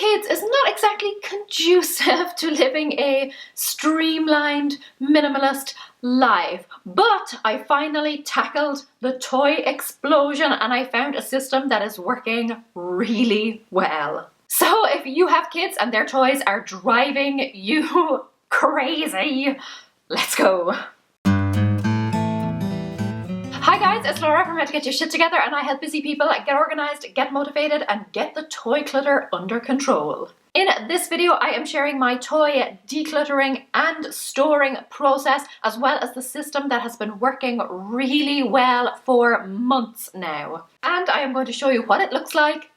kids is not exactly conducive to living a streamlined, minimalist life. But I finally tackled the toy explosion and I found a system that is working really well. So if you have kids and their toys are driving you crazy, let's go. Hi guys, it's Laura from How to Get Your Shit Together, and I help busy people get organized, get motivated, and get the toy clutter under control. In this video, I am sharing my toy decluttering and storing process, as well as the system that has been working really well for months now. And I am going to show you what it looks like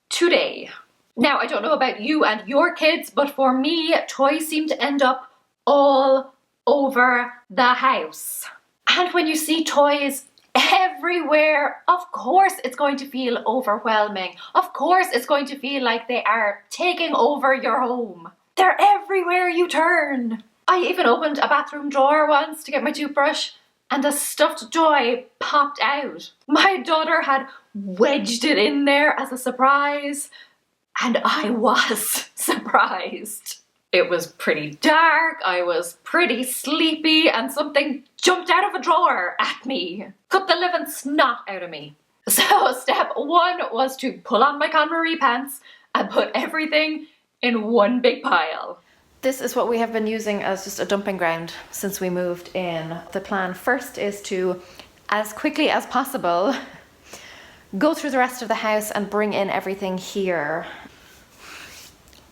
today. Now, I don't know about you and your kids, but for me, toys seem to end up all over the house. And when you see toys everywhere, of course it's going to feel overwhelming. Of course it's going to feel like they are taking over your home. They're everywhere you turn. I even opened a bathroom drawer once to get my toothbrush and a stuffed toy popped out. My daughter had wedged it in there as a surprise, and I was surprised. It was pretty dark, I was pretty sleepy, and something jumped out of a drawer at me. Cut the living snot out of me. So step one was to pull on my KonMari pants and put everything in one big pile. This is what we have been using as just a dumping ground since we moved in. The plan first is to, as quickly as possible, go through the rest of the house and bring in everything here.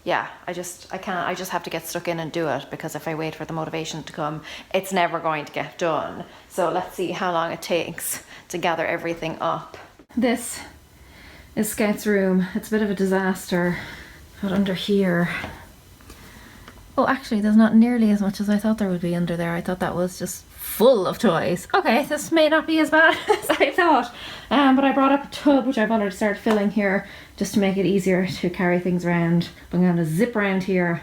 Yeah, I just have to get stuck in and do it, because if I wait for the motivation to come, it's never going to get done. So let's see how long it takes to gather everything up. This is Scout's room. It's a bit of a disaster. But under here, oh, actually there's not nearly as much as I thought there would be under there. I thought that was just full of toys. Okay, this may not be as bad as I thought. But I brought up a tub, which I've already started filling here, just to make it easier to carry things around. I'm going to zip around here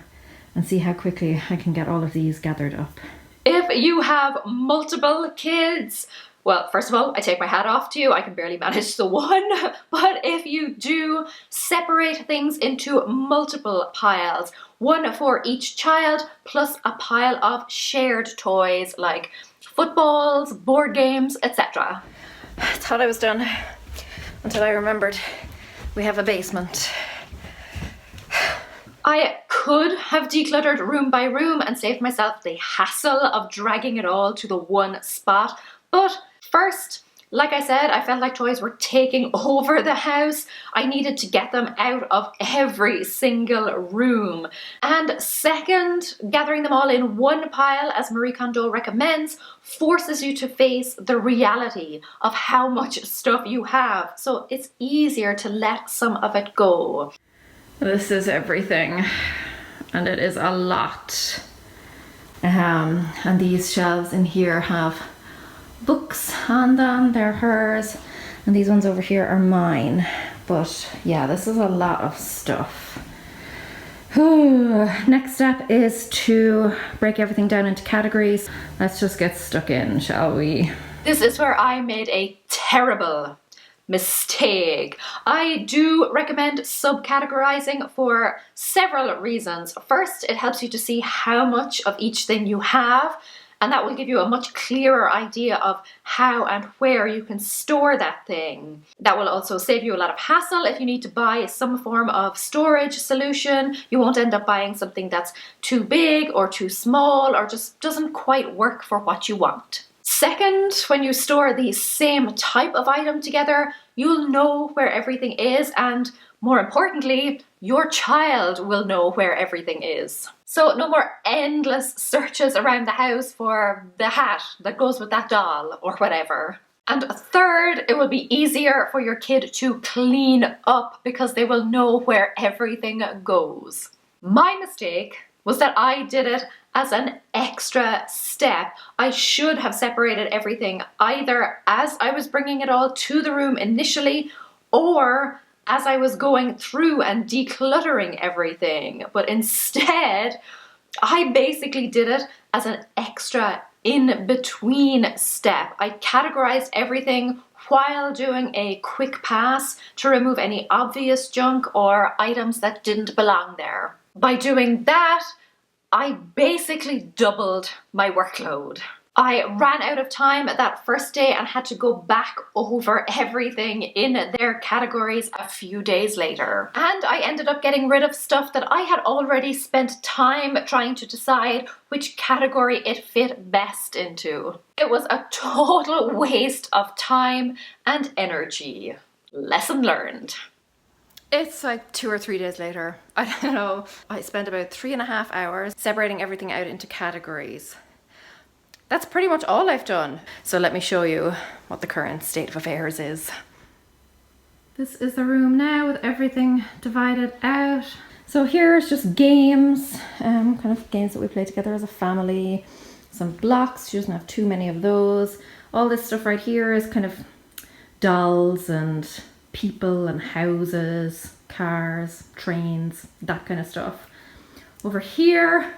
and see how quickly I can get all of these gathered up. If you have multiple kids, well, first of all, I take my hat off to you. I can barely manage the one. But if you do separate things into multiple piles, one for each child, plus a pile of shared toys like footballs, board games, etc. I thought I was done until I remembered we have a basement. I could have decluttered room by room and saved myself the hassle of dragging it all to the one spot, but first, like I said, I felt like toys were taking over the house. I needed to get them out of every single room. And second, gathering them all in one pile, as Marie Kondo recommends, forces you to face the reality of how much stuff you have. So it's easier to let some of it go. This is everything, and it is a lot. And these shelves in here have books on them. They're hers, and these ones over here are mine. But yeah, this is a lot of stuff. Next step is to break everything down into categories. Let's just get stuck in, shall we? This is where I made a terrible mistake. I do recommend subcategorizing for several reasons. First, it helps you to see how much of each thing you have, and that will give you a much clearer idea of how and where you can store that thing. That will also save you a lot of hassle if you need to buy some form of storage solution. You won't end up buying something that's too big or too small or just doesn't quite work for what you want. Second, when you store the same type of item together, you'll know where everything is, and more importantly, your child will know where everything is. So no more endless searches around the house for the hat that goes with that doll or whatever. And third, it will be easier for your kid to clean up because they will know where everything goes. My mistake was that I did it as an extra step. I should have separated everything either as I was bringing it all to the room initially, or as I was going through and decluttering everything. But instead, I basically did it as an extra in-between step. I categorized everything while doing a quick pass to remove any obvious junk or items that didn't belong there. By doing that, I basically doubled my workload. I ran out of time that first day and had to go back over everything in their categories a few days later. And I ended up getting rid of stuff that I had already spent time trying to decide which category it fit best into. It was a total waste of time and energy. Lesson learned. It's like 2 or 3 days later. I don't know. I spent about 3.5 hours separating everything out into categories. That's pretty much all I've done. So let me show you what the current state of affairs is. This is the room now with everything divided out. So here's just games, kind of games that we play together as a family. Some blocks, she doesn't have too many of those. All this stuff right here is kind of dolls and people and houses, cars, trains, that kind of stuff. Over here,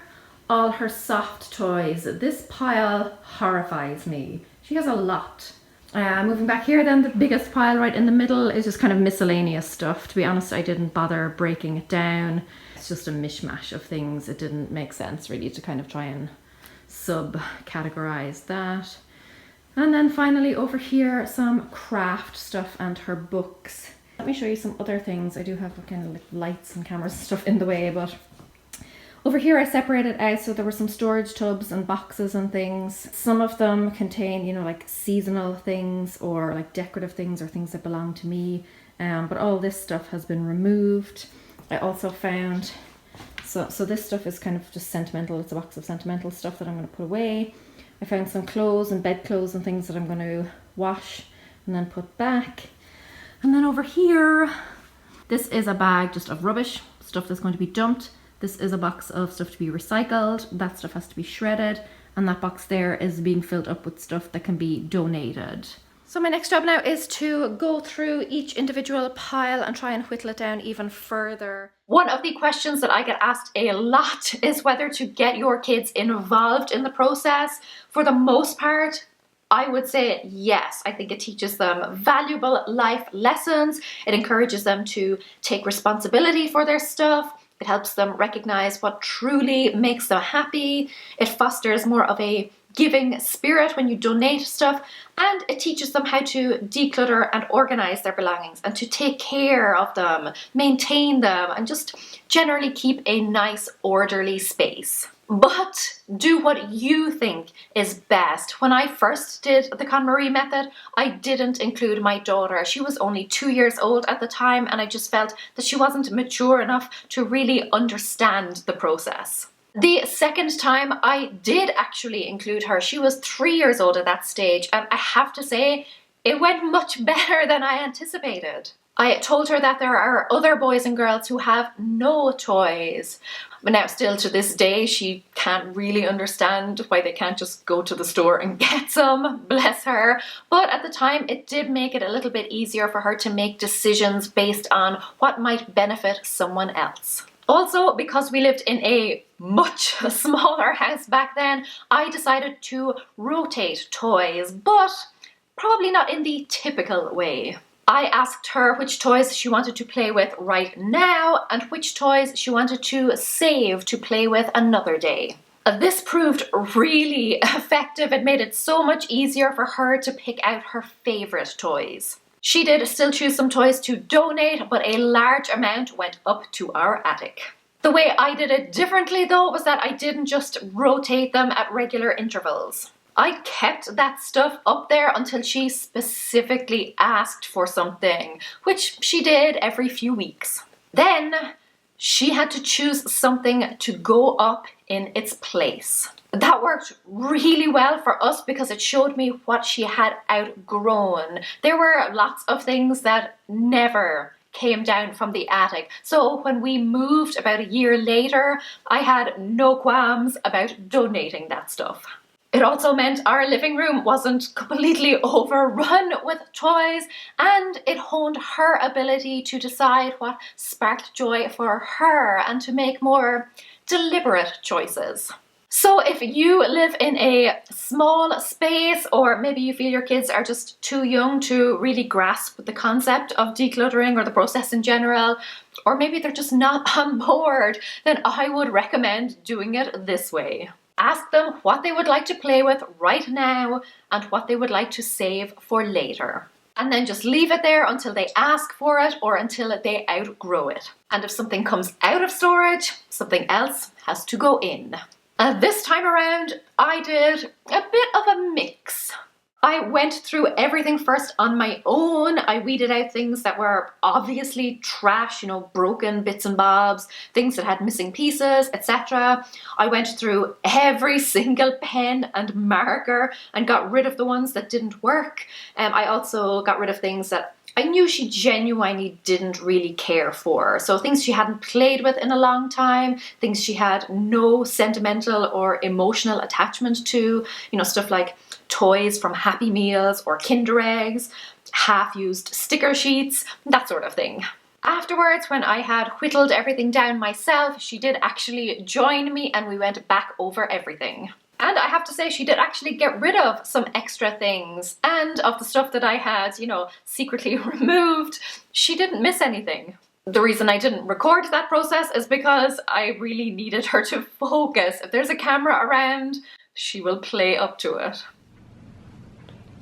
all her soft toys. This pile horrifies me. She has a lot. Moving back here then, the biggest pile right in the middle is just kind of miscellaneous stuff. To be honest, I didn't bother breaking it down. It's just a mishmash of things. It didn't make sense really to kind of try and sub-categorize that. And then finally over here, some craft stuff and her books. Let me show you some other things. I do have kind of like lights and cameras and stuff in the way, but over here I separated out, so there were some storage tubs and boxes and things. Some of them contain, you know, like seasonal things or like decorative things or things that belong to me. But all this stuff has been removed. I also found, so this stuff is kind of just sentimental. It's a box of sentimental stuff that I'm going to put away. I found some clothes and bedclothes and things that I'm going to wash and then put back. And then over here, this is a bag just of rubbish, stuff that's going to be dumped. This is a box of stuff to be recycled. That stuff has to be shredded. And that box there is being filled up with stuff that can be donated. So my next job now is to go through each individual pile and try and whittle it down even further. One of the questions that I get asked a lot is whether to get your kids involved in the process. For the most part, I would say yes. I think it teaches them valuable life lessons. It encourages them to take responsibility for their stuff. It helps them recognize what truly makes them happy. It fosters more of a giving spirit when you donate stuff, and it teaches them how to declutter and organize their belongings and to take care of them, maintain them, and just generally keep a nice orderly space. But do what you think is best. When I first did the KonMari method, I didn't include my daughter. She was only 2 years old at the time, and I just felt that she wasn't mature enough to really understand the process. The second time I did actually include her. She was 3 years old at that stage, and I have to say, it went much better than I anticipated. I told her that there are other boys and girls who have no toys. But now still to this day, she can't really understand why they can't just go to the store and get some, bless her. But at the time, it did make it a little bit easier for her to make decisions based on what might benefit someone else. Also, because we lived in a much smaller house back then, I decided to rotate toys, but probably not in the typical way. I asked her which toys she wanted to play with right now and which toys she wanted to save to play with another day. This proved really effective. It made it so much easier for her to pick out her favorite toys. She did still choose some toys to donate, but a large amount went up to our attic. The way I did it differently though was that I didn't just rotate them at regular intervals. I kept that stuff up there until she specifically asked for something, which she did every few weeks. Then she had to choose something to go up in its place. That worked really well for us because it showed me what she had outgrown. There were lots of things that never came down from the attic. So when we moved about a year later, I had no qualms about donating that stuff. It also meant our living room wasn't completely overrun with toys, and it honed her ability to decide what sparked joy for her and to make more deliberate choices. So if you live in a small space, or maybe you feel your kids are just too young to really grasp the concept of decluttering or the process in general, or maybe they're just not on board, then I would recommend doing it this way. Ask them what they would like to play with right now and what they would like to save for later. And then just leave it there until they ask for it or until they outgrow it. And if something comes out of storage, something else has to go in. This time around, I did a bit of a mix. I went through everything first on my own. I weeded out things that were obviously trash, you know, broken bits and bobs, things that had missing pieces, etc. I went through every single pen and marker and got rid of the ones that didn't work. I also got rid of things that I knew she genuinely didn't really care for. So things she hadn't played with in a long time, things she had no sentimental or emotional attachment to, you know, stuff like toys from Happy Meals or Kinder Eggs, half-used sticker sheets, that sort of thing. Afterwards, when I had whittled everything down myself, she did actually join me and we went back over everything. And I have to say, she did actually get rid of some extra things, and of the stuff that I had, you know, secretly removed, she didn't miss anything. The reason I didn't record that process is because I really needed her to focus. If there's a camera around, she will play up to it.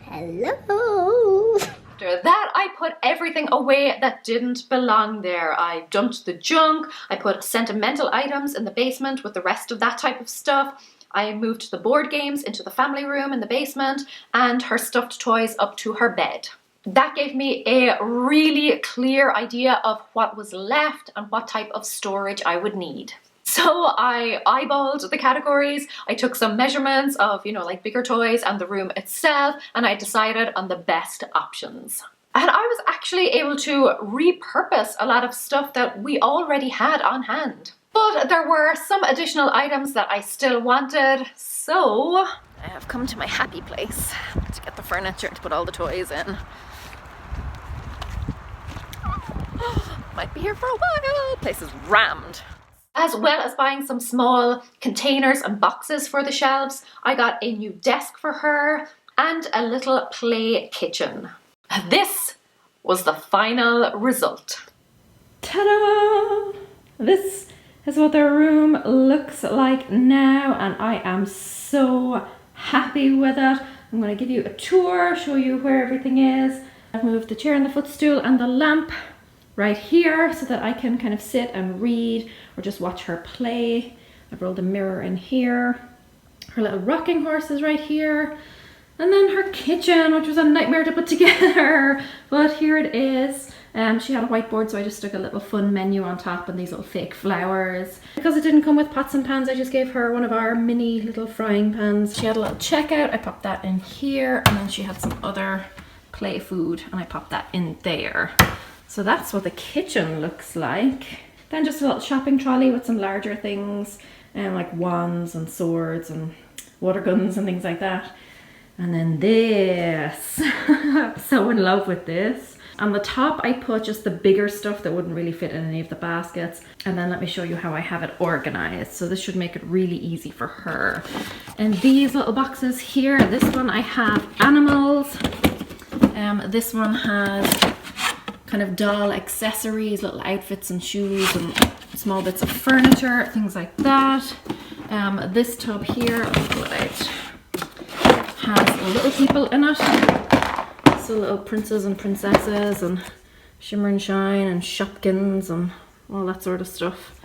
Hello! After that, I put everything away that didn't belong there. I dumped the junk, I put sentimental items in the basement with the rest of that type of stuff. I moved the board games into the family room in the basement and her stuffed toys up to her bed. That gave me a really clear idea of what was left and what type of storage I would need. So I eyeballed the categories, I took some measurements of, you know, like bigger toys and the room itself, and I decided on the best options. And I was actually able to repurpose a lot of stuff that we already had on hand. But there were some additional items that I still wanted, so I have come to my happy place to get the furniture to put all the toys in. Might be here for a while. Place is rammed. As well as buying some small containers and boxes for the shelves, I got a new desk for her and a little play kitchen. This was the final result. Ta-da! This is what their room looks like now, and I am so happy with it. I'm going to give you a tour, show you where everything is. I've moved the chair and the footstool and the lamp right here so that I can kind of sit and read or just watch her play. I've rolled a mirror in here. Her little rocking horse is right here. And then her kitchen, which was a nightmare to put together, but here it is. She had a whiteboard, so I just stuck a little fun menu on top and these little fake flowers. Because it didn't come with pots and pans, I just gave her one of our mini little frying pans. She had a little checkout, I popped that in here, and then she had some other play food, and I popped that in there. So that's what the kitchen looks like. Then just a little shopping trolley with some larger things, like wands and swords and water guns and things like that. And then this, I'm so in love with this. On the top I put just the bigger stuff that wouldn't really fit in any of the baskets. And then let me show you how I have it organized. So this should make it really easy for her. And these little boxes here, this one I have animals. This one has kind of doll accessories, little outfits and shoes and small bits of furniture, things like that. This tub here, I'll pull it out, has little people in it. So little princes and princesses and shimmer and shine and Shopkins and all that sort of stuff.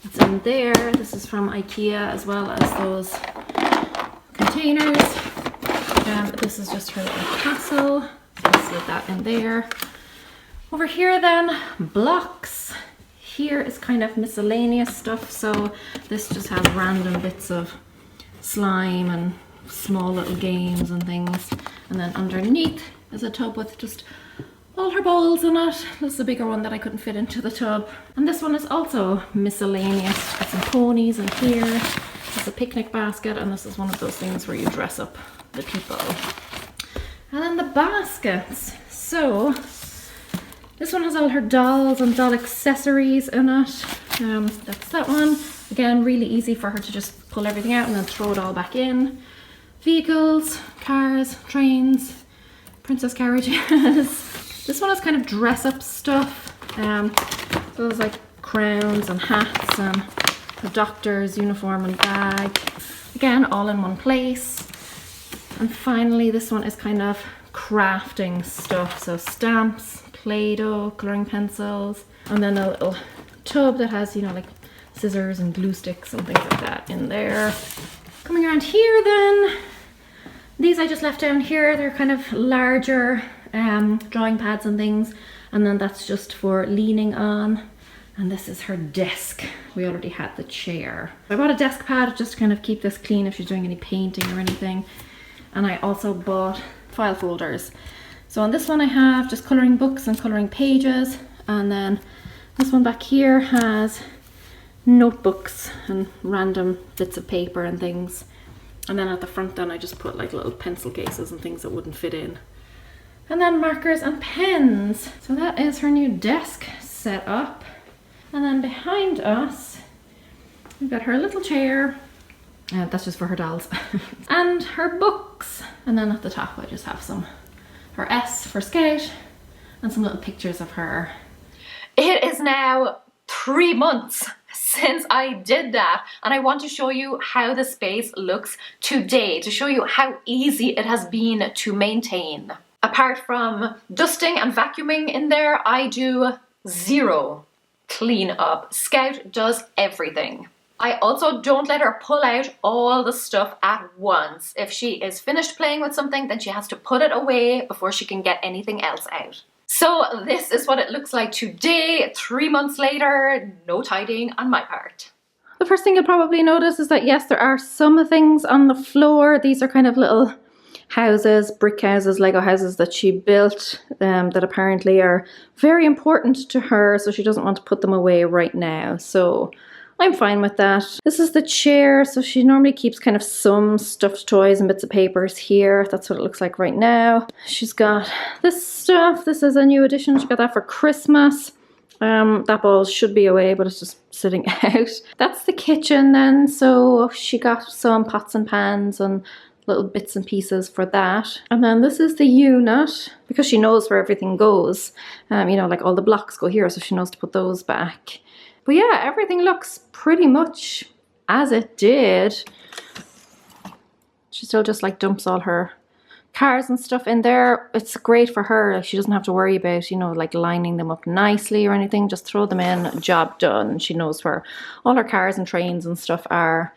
It's in there. This is from IKEA, as well as those containers. This is just her little castle. So I'll slip that in there. Over here then, blocks. Here is kind of miscellaneous stuff. So this just has random bits of slime and small little games and things. And then underneath is a tub with just all her bowls in it. This is the bigger one that I couldn't fit into the tub. And this one is also miscellaneous. Got some ponies in here. It's a picnic basket, and this is one of those things where you dress up the people. And then the baskets. So this one has all her dolls and doll accessories in it. That's that one. Again, really easy for her to just pull everything out and then throw it all back in. Vehicles, cars, trains, princess carriages. This one is kind of dress up stuff. So there's like crowns and hats and a doctor's uniform and bag. Again, all in one place. And finally, this one is kind of crafting stuff. So stamps, Play-Doh, coloring pencils, and then a little tub that has, you know, like scissors and glue sticks and things like that in there. Coming around here then, these I just left down here. They're kind of larger drawing pads and things. And then that's just for leaning on. And this is her desk. We already had the chair. I bought a desk pad just to kind of keep this clean if she's doing any painting or anything. And I also bought file folders. So on this one I have just coloring books and coloring pages. And then this one back here has notebooks and random bits of paper and things. And then at the front then I just put like little pencil cases and things that wouldn't fit in. And then markers and pens. So that is her new desk set up. And then behind us, we've got her little chair. That's just for her dolls. And her books. And then at the top I just have her S for Scout and some little pictures of her. It is now 3 months since I did that, and I want to show you how the space looks today, to show you how easy it has been to maintain. Apart from dusting and vacuuming in there, I do zero clean up. Scout does everything. I also don't let her pull out all the stuff at once. If she is finished playing with something, then she has to put it away before she can get anything else out. So this is what it looks like today, 3 months later, no tidying on my part. The first thing you'll probably notice is that yes, there are some things on the floor. These are kind of little houses, brick houses, Lego houses that she built that apparently are very important to her, so she doesn't want to put them away right now. So I'm fine with that. This is the chair, so she normally keeps kind of some stuffed toys and bits of papers here. That's what it looks like right now. She's got this stuff. This is a new addition. She got that for Christmas. That ball should be away, but it's just sitting out. That's the kitchen then. So she got some pots and pans and little bits and pieces for that. And then this is the unit, because she knows where everything goes. You know, like all the blocks go here, so she knows to put those back. But yeah, everything looks pretty much as it did. She still just like dumps all her cars and stuff in there. It's great for her. Like, she doesn't have to worry about, you know, like lining them up nicely or anything. Just throw them in, job done. She knows where all her cars and trains and stuff are.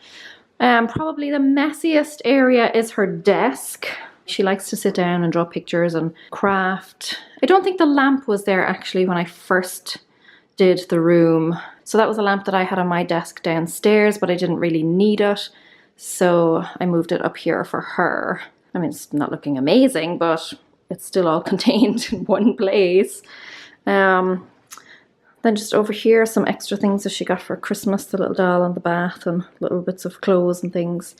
Probably the messiest area is her desk. She likes to sit down and draw pictures and craft. I don't think the lamp was there actually when I first did the room. So that was a lamp that I had on my desk downstairs, but I didn't really need it. So I moved it up here for her. I mean, it's not looking amazing, but it's still all contained in one place. Then just over here, some extra things that she got for Christmas, the little doll on the bath and little bits of clothes and things.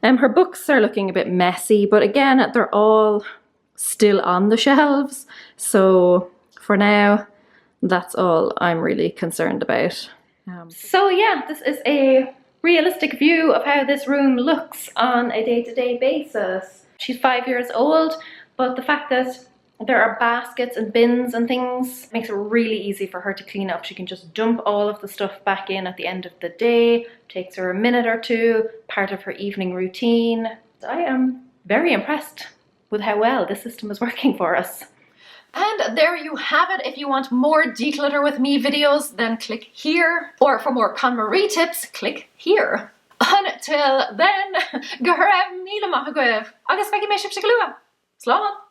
Her books are looking a bit messy, but again, they're all still on the shelves. So for now, that's all I'm really concerned about. So yeah, this is a realistic view of how this room looks on a day-to-day basis. She's 5 years old, but the fact that there are baskets and bins and things makes it really easy for her to clean up. She can just dump all of the stuff back in at the end of the day. Takes her a minute or two, part of her evening routine. I am very impressed with how well this system is working for us. And there you have it. If you want more declutter with me videos, then click here. Or for more KonMari tips, click here. Until then, go raibh míle maith agaibh, agus feicimid sibh sa glua. Slán.